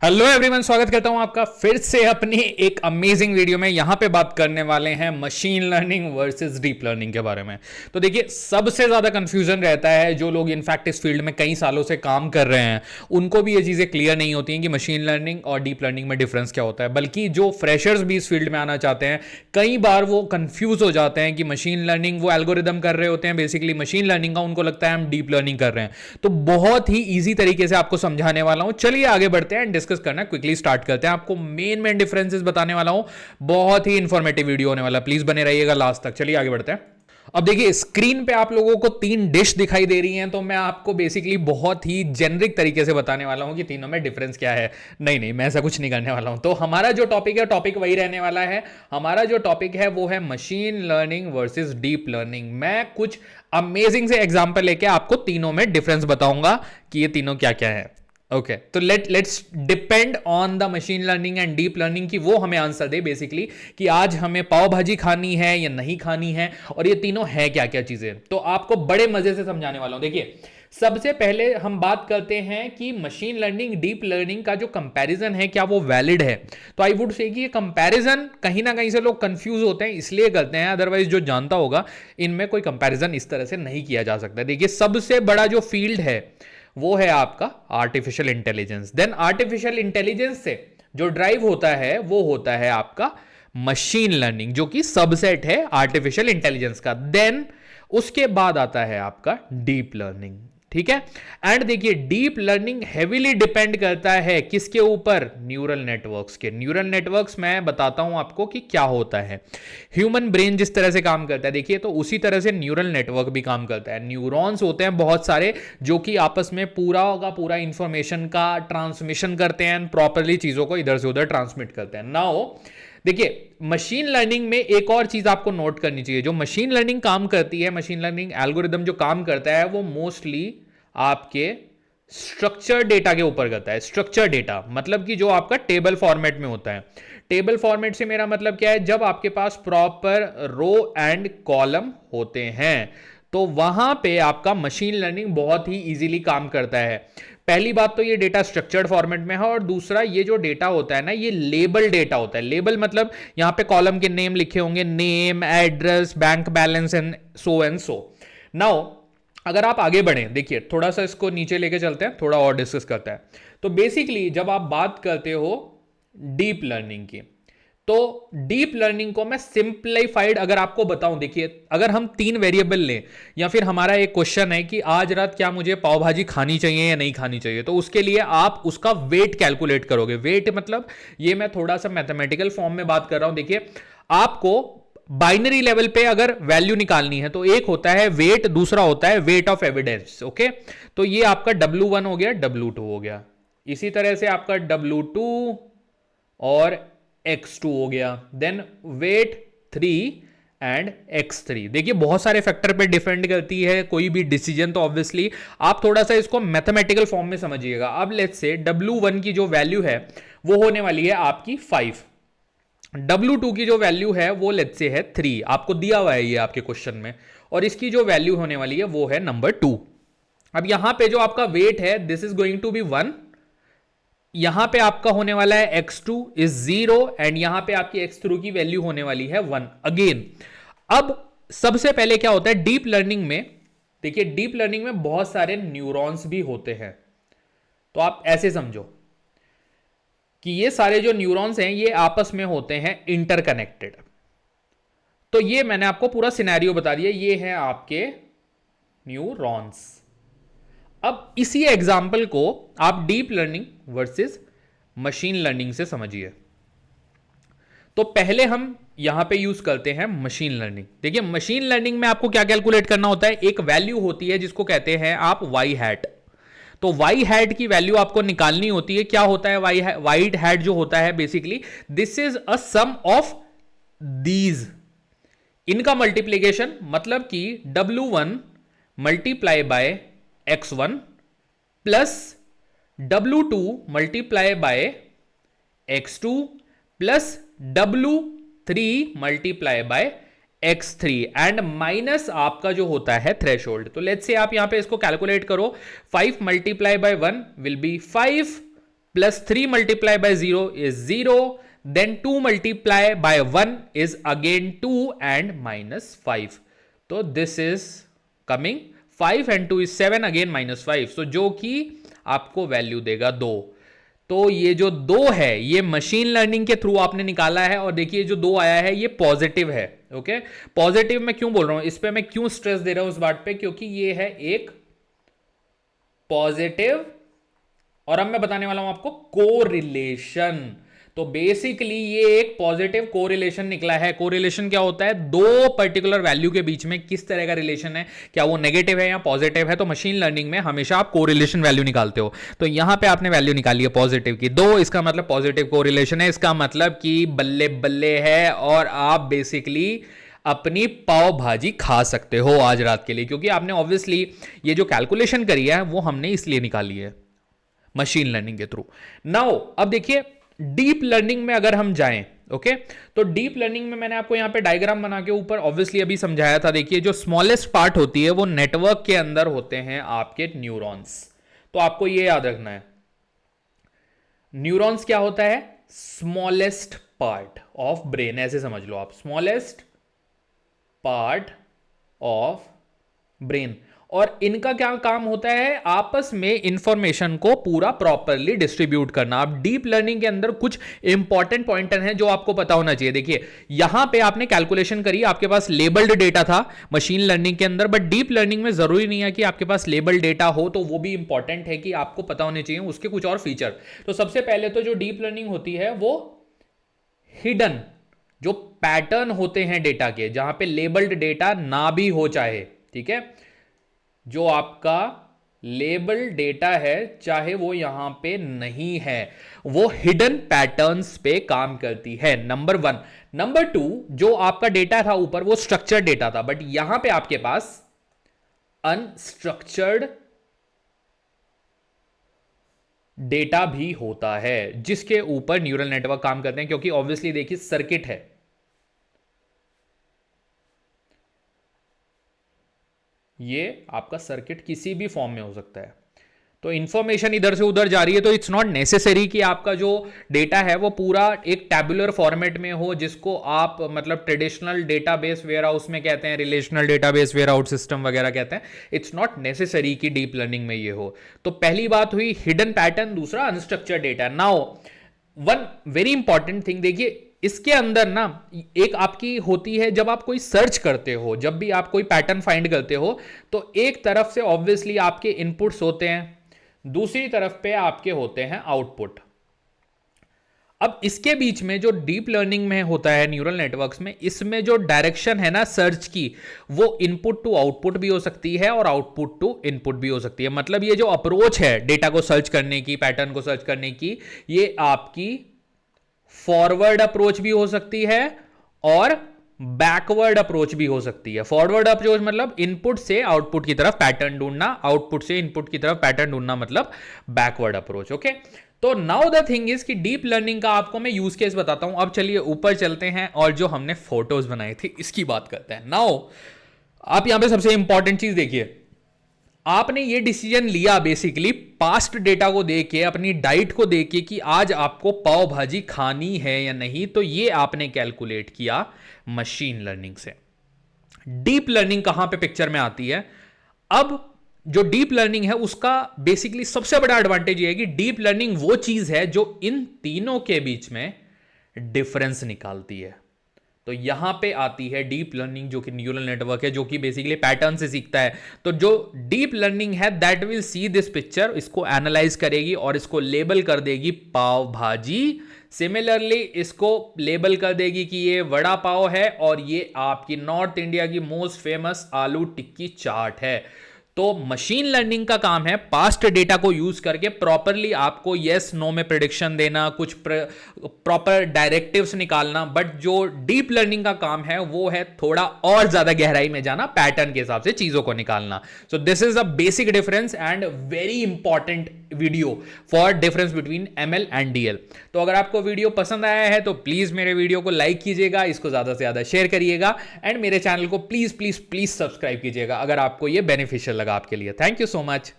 Hello everyone, स्वागत करता हूं आपका फिर से अपनी एक अमेजिंग वीडियो में। यहां पे बात करने वाले हैं machine learning versus deep learning के बारे में। तो देखिए, सबसे ज्यादा कंफ्यूजन रहता है जो लोग इनफैक्ट इस फील्ड में कई सालों से काम कर रहे हैं, उनको भी ये चीजें क्लियर नहीं होती हैं कि मशीन लर्निंग और डीप लर्निंग में डिफरेंस क्या होता है। बल्कि जो फ्रेशर्स भी इस फील्ड में आना चाहते हैं, कई बार वो कंफ्यूज हो जाते हैं कि मशीन लर्निंग वो एल्गोरिदम कर रहे होते हैं, बेसिकली मशीन लर्निंग का उनको लगता है हम डीप लर्निंग कर रहे हैं। तो बहुत ही ईजी तरीके से आपको समझाने वाला हूं। चलिए आगे बढ़ते हैं, डिस्कस करना क्विकली स्टार्ट करते हैं। आपको मेन डिफरेंसेस बताने वाला हूं। बहुत ही इंफॉर्मेटिव वीडियो होने वाला, प्लीज बने रहिएगा लास्ट तक। चलिए आगे बढ़ते हैं। अब देखिए, स्क्रीन पे आप लोगों को 3 डिश दिखाई दे रही हैं, तो मैं आपको बेसिकली बहुत ही जेनरिक तरीके से बताने वाला हूं कि तीनों में डिफरेंस क्या है। नहीं, मैं ऐसा कुछ नहीं करने वाला हूं। तो हमारा जो टॉपिक है, टॉपिक वही रहने वाला है। हमारा जो टॉपिक है वो है machine learning versus deep learning. मैं कुछ अमेजिंग से एग्जांपल लेके आपको तीनों में डिफरेंस बताऊंगा कि ये तीनों क्या क्या है। ओके, तो let's depend on the machine learning and deep learning कि वो हमें आंसर दे बेसिकली कि आज हमें पाव भाजी खानी है या नहीं खानी है, और ये तीनों है क्या क्या चीजें। तो आपको बड़े मजे से समझाने वाला हूं। देखिए, सबसे पहले हम बात करते हैं कि मशीन लर्निंग डीप लर्निंग का जो कंपैरिजन है, क्या वो वैलिड है। तो आई वुड से कि ये कंपैरिजन कहीं ना कहीं से लोग कंफ्यूज होते हैं, इसलिए करते हैं। अदरवाइज जो जानता होगा, इनमें कोई कंपैरिजन इस तरह से नहीं किया जा सकता। देखिए, सबसे बड़ा जो फील्ड है वो है आपका artificial intelligence. Then artificial intelligence से जो ड्राइव होता है वो होता है आपका मशीन लर्निंग, जो कि सबसेट है आर्टिफिशियल इंटेलिजेंस का। देन उसके बाद आता है आपका डीप लर्निंग। ठीक है। एंड देखिए, डीप लर्निंग हेवीली डिपेंड करता है किसके ऊपर? न्यूरल नेटवर्क्स के। न्यूरल नेटवर्क्स मैं बताता हूं आपको कि क्या होता है। ह्यूमन ब्रेन जिस तरह से काम करता है, देखिए, तो उसी तरह से न्यूरल नेटवर्क भी काम करता है। न्यूरॉन्स होते हैं बहुत सारे, जो कि आपस में पूरा का पूरा इंफॉर्मेशन का ट्रांसमिशन करते हैं, प्रॉपरली चीजों को इधर से उधर ट्रांसमिट करते हैं। नाउ देखिए, मशीन लर्निंग में एक और चीज आपको नोट करनी चाहिए। जो मशीन लर्निंग काम करती है, मशीन लर्निंग एल्गोरिदम जो काम करता है, वो मोस्टली आपके स्ट्रक्चर डेटा के ऊपर करता है। स्ट्रक्चर डेटा मतलब कि जो आपका टेबल फॉर्मेट में होता है। टेबल फॉर्मेट से मेरा मतलब क्या है? जब आपके पास प्रॉपर रो एंड कॉलम होते हैं, तो वहां पे आपका मशीन लर्निंग बहुत ही इजीली काम करता है। पहली बात तो ये डेटा स्ट्रक्चर्ड फॉर्मेट में है, और दूसरा ये जो डेटा होता है ना, ये लेबल डेटा होता है। लेबल मतलब यहां पे कॉलम के नेम लिखे होंगे, name, address, bank balance and so. Now अगर आप आगे बढ़ें, देखिए थोड़ा सा इसको नीचे लेके चलते हैं, थोड़ा और डिस्कस करते हैं। तो बेसिकली जब आप बात करते हो डीप लर्निंग की, तो डीप लर्निंग को मैं सिंप्लीफाइड अगर आपको बताऊं, देखिए, अगर हम 3 वेरिएबल लें, या फिर हमारा एक क्वेश्चन है कि आज रात क्या मुझे पाव भाजी खानी चाहिए या नहीं खानी चाहिए, तो उसके लिए आप उसका वेट कैलकुलेट करोगे। वेट मतलब ये मैं थोड़ा सा मैथमेटिकल फॉर्म में बात कर रहा हूं। देखिए, आपको बाइनरी लेवल पे अगर वैल्यू निकालनी है, तो एक होता है वेट, दूसरा होता है वेट ऑफ एविडेंस। ओके, तो ये आपका W1 हो गया, W2 हो गया। इसी तरह से आपका W2 और X2 हो गया। Then weight 3 and X3। देखिए, बहुत सारे फैक्टर पे डिपेंड करती है कोई भी डिसीजन, तो ऑब्वियसली आप थोड़ा सा इसको मैथमेटिकल फॉर्म में समझिएगा। अब लेट्स से W1 की जो वैल्यू है वो होने वाली है आपकी 5। W2 की जो वैल्यू है वो लेट्स से है 3, आपको दिया हुआ है ये आपके क्वेश्चन में, और इसकी जो वैल्यू होने वाली है वो है नंबर 2। अब यहां पे जो आपका वेट है, this is going to be 1। यहां पे आपका होने वाला है X2 इज 0, एंड यहां पे आपकी X3 की वैल्यू होने वाली है 1 अगेन। अब सबसे पहले क्या होता है डीप लर्निंग में? देखिए, डीप लर्निंग में बहुत सारे न्यूरॉन्स भी होते हैं। तो आप ऐसे समझो कि ये सारे जो न्यूरॉन्स हैं, ये आपस में होते हैं इंटरकनेक्टेड। तो ये मैंने आपको पूरा सिनेरियो बता दिया, ये है आपके न्यूरॉन्स। अब इसी एग्जाम्पल को आप deep learning versus machine learning से समझिए। तो पहले हम यहां पे यूज करते हैं मशीन लर्निंग। देखिए, मशीन लर्निंग में आपको क्या कैलकुलेट करना होता है? एक वैल्यू होती है जिसको कहते हैं आप वाई हैट। तो वाई हैट की वैल्यू आपको निकालनी होती है। क्या होता है वाई हैट? जो होता है basically this is a sum of these, इनका मल्टीप्लीकेशन, मतलब कि W1 multiply by X1 plus W2 multiply by X2 plus W3 multiply by X3 and minus आपका जो होता है थ्रेशोल्ड। तो लेट्स से आप यहां पे इसको कैलकुलेट करो, 5 multiply by 1 will be 5 +3 multiplied by 0 is 0, then 2 multiplied by 1 is again 2 and -5. तो this is coming 5 and 2 is 7, again -5, so जो कि आपको वैल्यू देगा 2। तो ये जो 2 है ये मशीन लर्निंग के थ्रू आपने निकाला है, और देखिए जो 2 आया है ये पॉजिटिव है। ओके, पॉजिटिव मैं क्यों बोल रहा हूं, इस पे मैं क्यों स्ट्रेस दे रहा हूं इस बात पे, क्योंकि ये है एक पॉजिटिव, और अब मैं बताने वाला हूं आपको कोरिलेशन। तो बेसिकली ये एक पॉजिटिव कोरिलेशन निकला है। कोरिलेशन क्या होता है, दो पर्टिकुलर वैल्यू के बीच में किस तरह का रिलेशन है, क्या वो नेगेटिव है या पॉजिटिव है। तो मशीन लर्निंग में हमेशा आप कोरिलेशन वैल्यू निकालते हो। तो यहां पे आपने वैल्यू निकाली है पॉजिटिव की 2, इसका मतलब पॉजिटिव कोरिलेशन है, इसका मतलब कि बल्ले बल्ले है, और आप बेसिकली अपनी पाव भाजी खा सकते हो आज रात के लिए, क्योंकि आपने ऑब्वियसली ये जो कैलकुलेशन करी है वो हमने इसलिए निकाली है मशीन लर्निंग के थ्रू। नाउ अब देखिए डीप लर्निंग में अगर हम जाएं, ओके, तो डीप लर्निंग में मैंने आपको यहां पे डायग्राम बना के ऊपर ऑब्वियसली अभी समझाया था। देखिए जो स्मॉलेस्ट पार्ट होती है वो नेटवर्क के अंदर होते हैं आपके न्यूरॉन्स। तो आपको ये याद रखना है, न्यूरॉन्स क्या होता है, स्मॉलेस्ट पार्ट ऑफ ब्रेन, ऐसे समझ लो आप, स्मॉलेस्ट पार्ट ऑफ ब्रेन। और इनका क्या काम होता है, आपस में इंफॉर्मेशन को पूरा प्रॉपरली डिस्ट्रीब्यूट करना। आप डीप लर्निंग के अंदर कुछ इंपॉर्टेंट पॉइंटर हैं जो आपको पता होना चाहिए। देखिए यहां पे आपने कैलकुलेशन करी, आपके पास लेबल्ड डेटा था मशीन लर्निंग के अंदर, बट डीप लर्निंग में जरूरी नहीं है कि आपके पास लेबल्ड डेटा हो, तो वो भी इंपॉर्टेंट है कि आपको पता होने चाहिए उसके कुछ और फीचर। तो सबसे पहले तो जो डीप लर्निंग होती है वो हिडन जो पैटर्न होते हैं डेटा के, जहां पे लेबल्ड डेटा ना भी हो चाहे, ठीक है, जो आपका लेबल डेटा है चाहे वो यहां पे नहीं है, वो हिडन पैटर्न्स पे काम करती है, नंबर 1। नंबर 2, जो आपका डेटा था ऊपर वो स्ट्रक्चर्ड डेटा था, बट यहां पे आपके पास अनस्ट्रक्चर्ड डेटा भी होता है जिसके ऊपर न्यूरल नेटवर्क काम करते हैं, क्योंकि ऑब्वियसली देखिए सर्किट है, ये आपका सर्किट किसी भी फॉर्म में हो सकता है। तो इंफॉर्मेशन इधर से उधर जा रही है, तो इट्स नॉट नेसेसरी कि आपका जो डेटा है वो पूरा एक टैबुलर फॉर्मेट में हो, जिसको आप मतलब ट्रेडिशनल डेटाबेस वेयरहाउस में कहते हैं, रिलेशनल डेटाबेस वेयरहाउस सिस्टम वगैरह कहते हैं। इट्स नॉट नेसेसरी कि डीप लर्निंग में ये हो। तो पहली बात हुई हिडन पैटर्न, दूसरा unstructured data. Now one very important thing, देखिए इसके अंदर ना एक आपकी होती है, जब आप कोई सर्च करते हो, जब भी आप कोई पैटर्न फाइंड करते हो, तो एक तरफ से ऑब्वियसली आपके इनपुट्स होते हैं, दूसरी तरफ पे आपके होते हैं आउटपुट। अब इसके बीच में जो डीप लर्निंग में होता है न्यूरल नेटवर्क्स में, इसमें जो डायरेक्शन है ना सर्च की, वो इनपुट टू आउटपुट भी हो सकती है और आउटपुट टू इनपुट भी हो सकती है। मतलब ये जो अप्रोच है डेटा को सर्च करने की, पैटर्न को सर्च करने की, ये आपकी फॉरवर्ड अप्रोच भी हो सकती है और बैकवर्ड अप्रोच भी हो सकती है। फॉरवर्ड अप्रोच मतलब इनपुट से आउटपुट की तरफ पैटर्न ढूंढना, आउटपुट से इनपुट की तरफ पैटर्न ढूंढना, मतलब बैकवर्ड अप्रोच। ओके, तो नाउ द थिंग इज कि डीप लर्निंग का आपको मैं यूज केस बताता हूं। अब चलिए ऊपर चलते हैं और जो हमने फोटोज बनाई थी इसकी बात करते हैं। नाउ आप यहां पे सबसे इंपॉर्टेंट चीज देखिए, आपने ये डिसीजन लिया बेसिकली पास्ट डेटा को देख के, अपनी डाइट को देख के कि आज आपको पाव भाजी खानी है या नहीं, तो ये आपने कैलकुलेट किया मशीन लर्निंग से। डीप लर्निंग कहां पे पिक्चर में आती है? अब जो डीप लर्निंग है उसका बेसिकली सबसे बड़ा एडवांटेज ये है कि डीप लर्निंग वो चीज है जो इन तीनों के बीच में डिफरेंस निकालती है। तो यहां पे आती है डीप लर्निंग, जो कि न्यूरल नेटवर्क है, जो कि बेसिकली पैटर्न से सीखता है। तो जो डीप लर्निंग है that will see this picture, इसको एनालाइज करेगी और इसको लेबल कर देगी पाव भाजी। सिमिलरली इसको लेबल कर देगी कि ये वड़ा पाव है और ये आपकी नॉर्थ इंडिया की मोस्ट फेमस आलू टिक्की चाट है। तो मशीन लर्निंग का काम है पास्ट डेटा को यूज करके प्रॉपरली आपको यस नो में प्रेडिक्शन देना, कुछ प्रॉपर डायरेक्टिव्स निकालना। बट जो डीप लर्निंग का काम है वो है थोड़ा और ज्यादा गहराई में जाना, पैटर्न के हिसाब से चीजों को निकालना। So this is a basic difference and very important video for difference between ML and DL. तो अगर आपको वीडियो पसंद आया है तो प्लीज मेरे वीडियो को लाइक कीजिएगा, इसको ज्यादा से ज्यादा शेयर करिएगा एंड मेरे चैनल को प्लीज प्लीज प्लीज सब्सक्राइब कीजिएगा अगर आपको ये बेनिफिशियल लगा आपके लिए। Thank you so much.